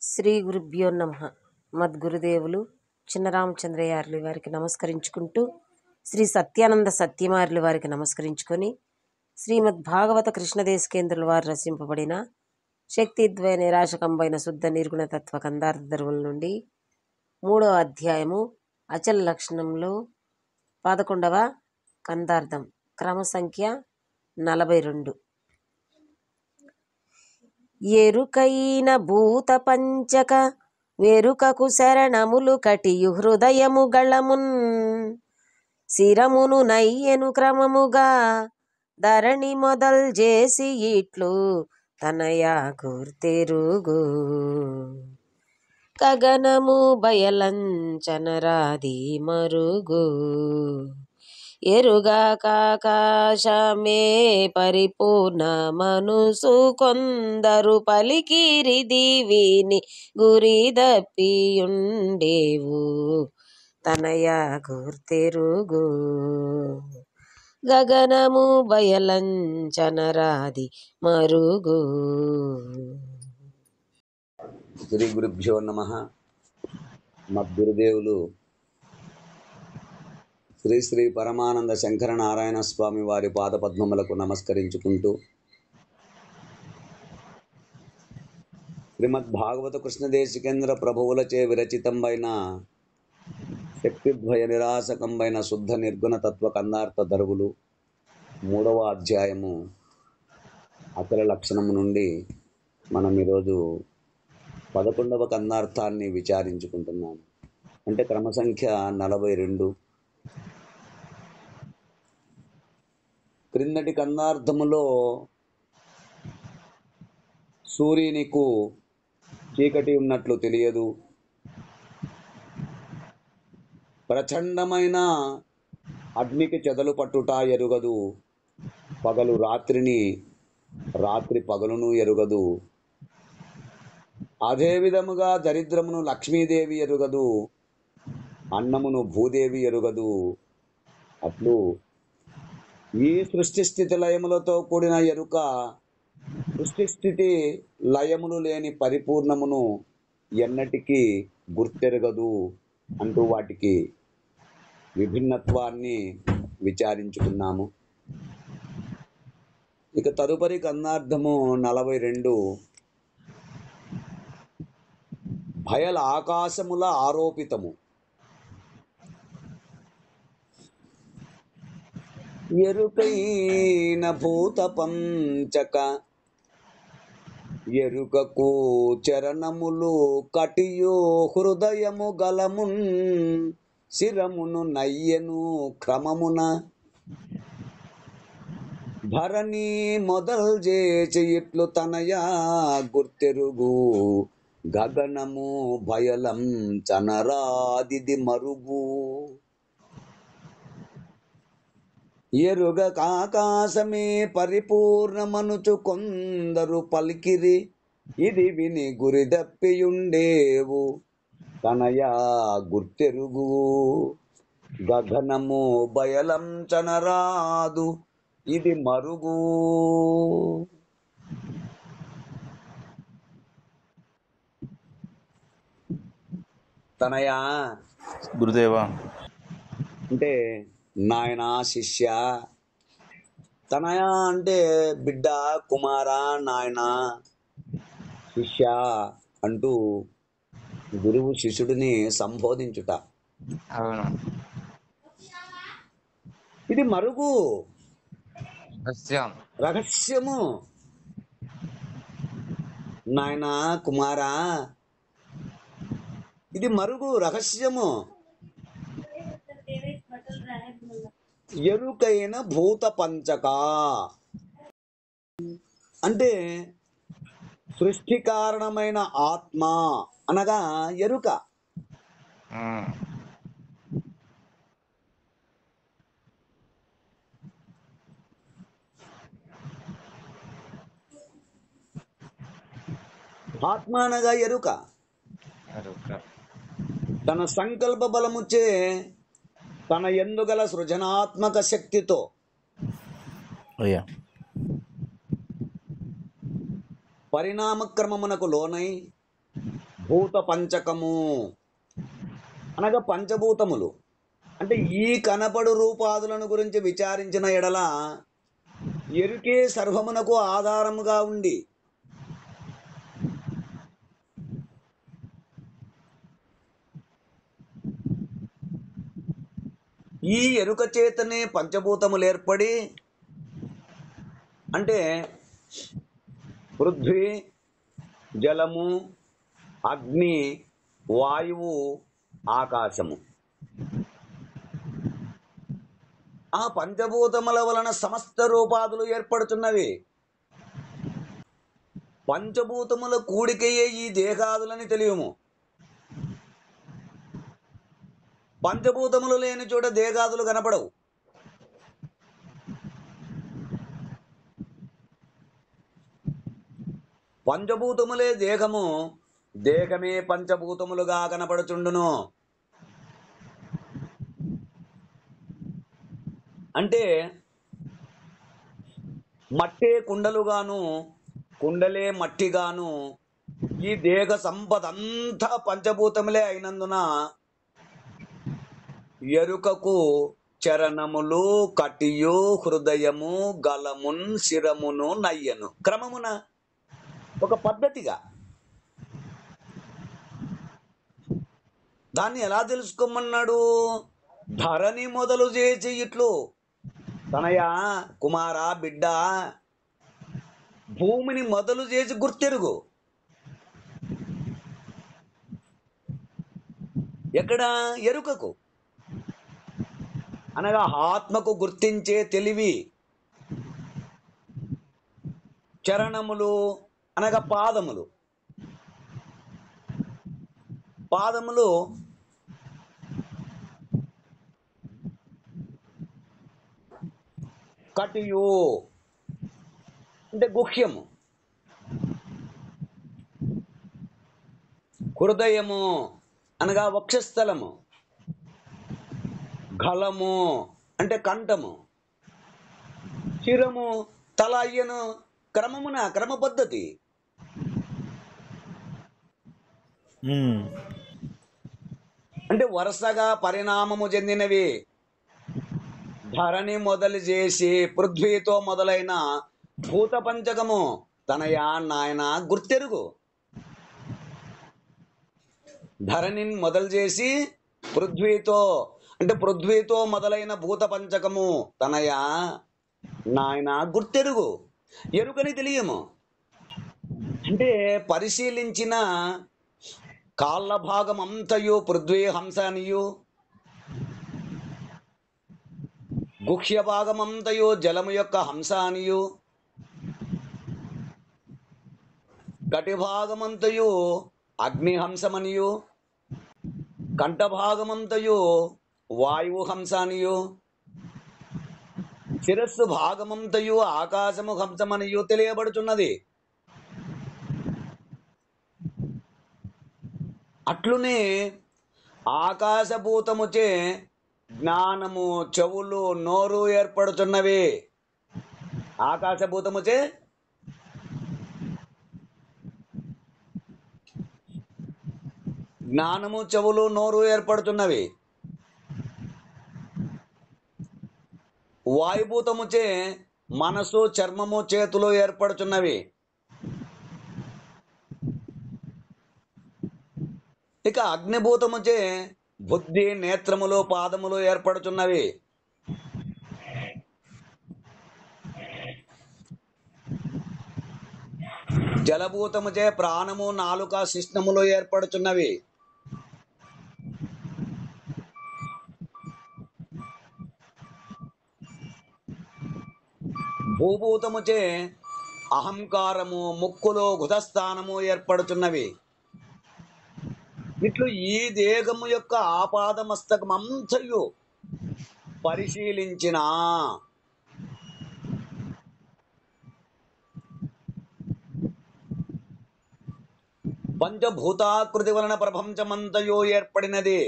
శ్రీ గురుభ్యో నమః. మద్గురుదేవులు చిన్నరామచంద్రయార్లు వారికి నమస్కరించుకుంటూ, శ్రీ సత్యానంద సత్యమార్యులు వారికి నమస్కరించుకొని, శ్రీమద్ భాగవత కృష్ణదేశకేంద్రుల వారు రచింపబడిన శక్తిద్వయ నిరాశకంబైన శుద్ధ నిర్గుణ తత్వ కందార్థ ధరువుల నుండి 3వ అధ్యాయము అచల లక్షణంలో 11వ కందార్థం, క్రమ సంఖ్య 42. ఎరుకైన భూత పంచక వెరుకకు శరణములు కటియు హృదయము గళమున్ శిరమును నయ్యెను క్రమముగా ధరణి మొదల్ చేసి ఇట్లు తనయా గుర్తెరుగు గగనము బయలంచనరాది మరుగు ఎరుగాకాశమే పరిపూర్ణ మనసు కొందరు పలికిరి దీవిని గురి దప్పియుండేవు తనయా గుర్తెరుగు గగనము బయలంచనరాది మరుగు. శ్రీ గురుభ్యో నమః. మద్గురుదేవులు శ్రీ శ్రీ పరమానంద శంకర నారాయణ స్వామి వారి పాదపద్మములకు నమస్కరించుకుంటూ, శ్రీమద్ భాగవత కృష్ణదేశికేంద్ర ప్రభువులచే విరచితంబైన శక్తిద్వయ నిరాశకంబైన శుద్ధ నిర్గుణ తత్వ కందార్థ ధరువులు 3వ అధ్యాయము అచల లక్షణము నుండి మనం ఈరోజు 11వ కందార్థాన్ని విచారించుకుంటున్నాము. అంటే క్రమ సంఖ్య 42. క్రిందటి కందార్థములో సూర్యునికు చీకటి ఉన్నట్లు తెలియదు, ప్రచండమైన అగ్నికి చెదలు పట్టుట ఎరుగదు, పగలు రాత్రిని రాత్రి పగలును ఎరుగదు, అదే విధముగా దరిద్రమును లక్ష్మీదేవి ఎరుగదు, అన్నమును భూదేవి ఎరుగదు. అట్లు ఈ సృష్టి స్థితి లయములతో కూడిన ఎరుక సృష్టి స్థితి లయములు లేని పరిపూర్ణమును ఎన్నటికీ గుర్తెరగదు అంటూ వాటికి విభిన్నత్వాన్ని విచారించుకున్నాము. ఇక తదుపరి కందార్థము 42. భయల ఆకాశముల ఆరోపితము. ఎరుకైన భూత పంచక ఎరుకకు చరణములు కటియో హృదయము గలమున్ శిరమును నయ్యెను క్రమమున ధరణి మొదల్ చేసి ఇట్లు తనయా గుర్తెరుగు గగనము భయలం చనరాదిది మరుగు ఎరుగకాకాశమే పరిపూర్ణమనుచు కొందరు పలికిరి ఇది విని గురిదప్పియుండేవు తనయా గుర్తెరుగు గగనము బయలం చనరాదు ఇది మరుగు. తనయా గురుదేవా అంటే నాయనా, శిష్య. తనయా అంటే బిడ్డ, కుమార, నాయన, శిష్య అంటూ గురువు శిష్యుడిని సంబోధించుట. అవును. ఇది మరుగు, సత్యం, రహస్యము. నాయన, కుమార, ఇది మరుగు, రహస్యము. ఎరుకైన భూత పంచక అంటే సృష్టి కారణమైన ఆత్మ అనగా ఎరుక. ఆత్మ అనగా ఎరుక. తన సంకల్ప బలముచే తన ఎందుగల సృజనాత్మక శక్తితో పరిణామక్రమమునకు లోనై భూత పంచకము అనగా పంచభూతములు. అంటే ఈ కనపడు రూపాదులను గురించి విచారించిన ఎడల ఎరుకే సర్వమునకు ఆధారముగా ఉండి ఈ ఎరుక చేతనే పంచభూతములు ఏర్పడి, అంటే పృథ్వీ, జలము, అగ్ని, వాయువు, ఆకాశము, ఆ పంచభూతముల వలన సమస్త రూపాదులు ఏర్పడుతున్నవి. పంచభూతముల కూడికయే ఈ దేహాదులని తెలియము. పంచభూతములు లేని చోట దేహాదులు కనపడవు. పంచభూతములే దేహము, దేహమే పంచభూతములుగా కనపడుచుండును. అంటే మట్టే కుండలుగాను, కుండలే మట్టిగాను ఈ దేహ సంపద అంతా పంచభూతములే అయినందున ఎరుకకు చరణములు, కటియు, హృదయము, గలమున్, శిరమును, నయ్యను క్రమమున ఒక పద్ధతిగా. దాన్ని ఎలా తెలుసుకోమన్నాడు? ధరణి మొదలు చేసి ఇట్లు తనయ కుమార బిడ్డ భూమిని మొదలు చేసి గుర్తెరుగు. ఎక్కడ? ఎరుకకు అనగా ఆత్మకు గుర్తించే తెలివి. చరణములు అనగా పాదములు. పాదములు కటియు అంటే గుహ్యము. హృదయము అనగా వక్షస్థలము. గలము అంటే కంఠము. శిరము తల అయ్యను క్రమమున, క్రమ పద్ధతి. అంటే వరుసగా పరిణామము చెందినవి. ధరణి మొదలు చేసి పృథ్వీతో మొదలైన భూత పంచకము తనయా నాయన గుర్తెరుగు. ధరణిని మొదలు చేసి పృథ్వీతో, అంటే పృథ్వీతో మొదలైన భూత పంచకము తనయా నాయన గుర్తెరుగు. ఎరుకని తెలియము. అంటే పరిశీలించిన కాళ్ళ భాగం అంతయు పృథ్వీ హంస అనియు, గుహ్య భాగమంతయు జలము యొక్క హంస అనియు, కటి భాగమంతయు అగ్నిహంసమనియు, కంఠభాగమంతయు వాయువు హంస అనియు, శిరస్సు భాగమంతయు ఆకాశము హంసమనియు తెలియబడుచున్నది. అట్లునే ఆకాశభూతముచే జ్ఞానము, చెవులు, నోరు ఏర్పడుతున్నవి. ఆకాశభూతముచే జ్ఞానము, చెవులు, నోరు ఏర్పడుతున్నవి. వాయుభూతముచే మనసు, చర్మము, చేతులు ఏర్పడుతున్నవి. ఇక అగ్నిభూతముచే బుద్ధి, నేత్రములు, పాదములు ఏర్పడుతున్నవి. జలభూతముచే ప్రాణము, నాలుక, శిష్ణములు ఏర్పడుతున్నవి. భూభూతముచే అహంకారము, ముక్కులు, గుదస్థానము ఏర్పడుతున్నవి. ఇట్లు ఈ దేహము యొక్క ఆపాదమస్తకమంతయు పరిశీలించిన పంచభూతాకృతి వలన ప్రపంచమంతయు ఏర్పడినది.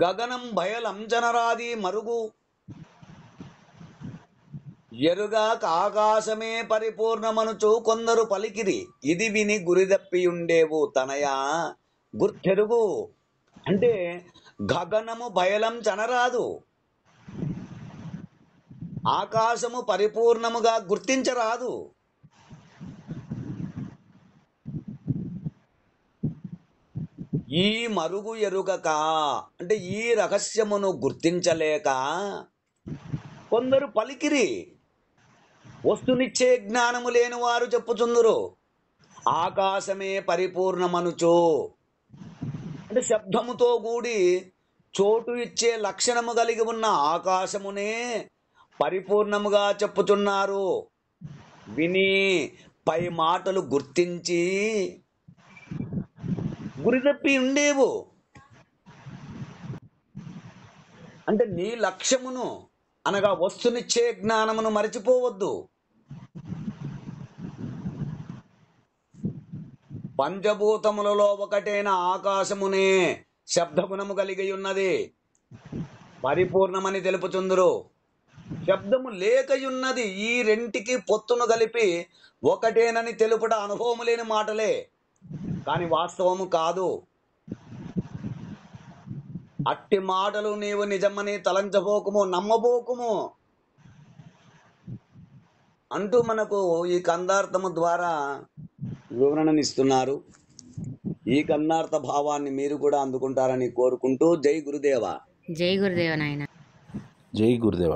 గగనం భయలంజనరాది మరుగు ఎరుగాక ఆకాశమే పరిపూర్ణమనుచు కొందరు పలికిరి, ఇది విని గురిదప్పియుండేవు తనయా గుర్తెరుగు. అంటే గగనము బయలం చనరాదు, ఆకాశము పరిపూర్ణముగా గుర్తించరాదు. ఈ మరుగు ఎరుగక అంటే ఈ రహస్యమును గుర్తించలేక కొందరు పలికిరి. వస్తునిచ్చే జ్ఞానము లేని వారు చెప్పుచుందురు, ఆకాశమే పరిపూర్ణమనుచు. అంటే శబ్దముతో కూడి చోటు ఇచ్చే లక్షణము కలిగి ఉన్న ఆకాశమునే పరిపూర్ణముగా చెప్పుచున్నారు. విని పై మాటలు గుర్తించి గురితప్పి ఉండేవు. అంటే నీ లక్ష్యమును అనగా వస్తునిచ్చే జ్ఞానమును మరచిపోవద్దు. పంచభూతములలో ఒకటైన ఆకాశమునే శబ్దగుణము కలిగి ఉన్నది, పరిపూర్ణమని తెలుపుచుందురు. శబ్దము లేకయున్నది, ఈ రెంటికి పొత్తును కలిపి ఒకటేనని తెలుపుట అనుభవము లేని మాటలే, కానీ వాస్తవము కాదు. అట్టి మాటలు నీవు నిజమని తలంచబోకుము, నమ్మబోకుము అంటూ మనకు ఈ కందార్థము ద్వారా వివరణనిస్తున్నారు. ఈ కన్నార్థ భావాన్ని మీరు కూడా అందుకుంటారని కోరుకుంటూ జై గురుదేవ. జై గురుదేవ నాయన. జై గురుదేవ.